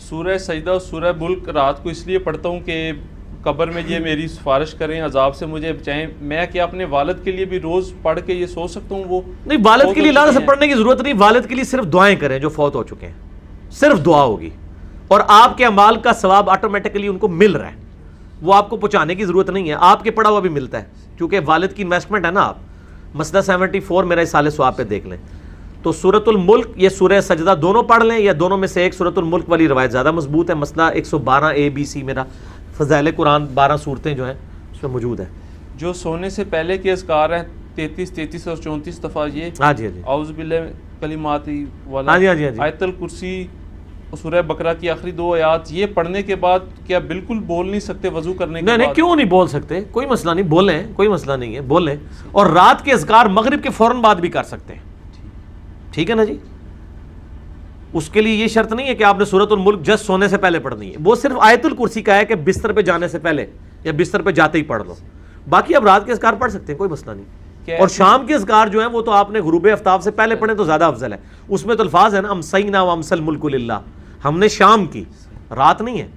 سورہ سجدہ اور سورہ ملک رات کو اس لیے پڑھتا ہوں کہ قبر میں یہ میری سفارش کریں، عذاب سے مجھے بچائیں. میں کیا اپنے والد کے لیے بھی روز پڑھ کے یہ سو سکتا ہوں؟ وہ نہیں، والد کے لیے لازم سے پڑھنے کی ضرورت نہیں. والد کے لیے صرف دعائیں کریں جو فوت ہو چکے ہیں، صرف دعا ہوگی اور آپ کے اعمال کا ثواب آٹومیٹکلی ان کو مل رہا ہے. وہ آپ کو پہنچانے کی ضرورت نہیں ہے، آپ کے پڑھا ہوا بھی ملتا ہے کیونکہ والد کی انویسٹمنٹ ہے نا. آپ مسئلہ 74 میرا اصالہ ثواب پہ دیکھ لیں. تو سورۃ الملک یا سورہ سجدہ دونوں پڑھ لیں، یا دونوں میں سے ایک. سورۃ الملک والی روایت زیادہ مضبوط ہے. مسئلہ 112 ABC میرا فضائل قرآن 12 صورتیں جو ہیں اس میں موجود ہے. جو سونے سے پہلے کے اذکار ہیں 33 اور 34 دفعہ یہ ہاں جی، ہاں جی، اعوذ باللہ کلمات والا، ہاں جی، ہاں جی، ہاں جی. آیت الکرسی، سورہ بقرہ کی آخری 2 آیات، یہ پڑھنے کے بعد کیا بالکل بول نہیں سکتے وضو کرنے کے بعد؟ نہیں، کیوں نہیں بول سکتے؟ کوئی مسئلہ نہیں، بولیں، کوئی مسئلہ نہیں ہے، بولیں. اور رات کے اذکار مغرب کے فوراً بعد بھی کر سکتے ہیں. ٹھیک ہے نا جی. اس کے لیے یہ شرط نہیں ہے کہ آپ نے سورۃ الملک جس سونے سے پہلے پڑھنی ہے. وہ صرف آیت الکرسی کا ہے کہ بستر پہ جانے سے پہلے یا بستر پہ جاتے ہی پڑھ لو. باقی اب رات کے اذکار پڑھ سکتے ہیں، کوئی مسئلہ نہیں. اور شام کے اذکار جو ہیں وہ تو آپ نے غروب آفتاب سے پہلے پڑھیں تو زیادہ افضل ہے. اس میں تو الفاظ ہے نا، امسینا وامسل ملک للہ، ہم نے شام کی، رات نہیں ہے.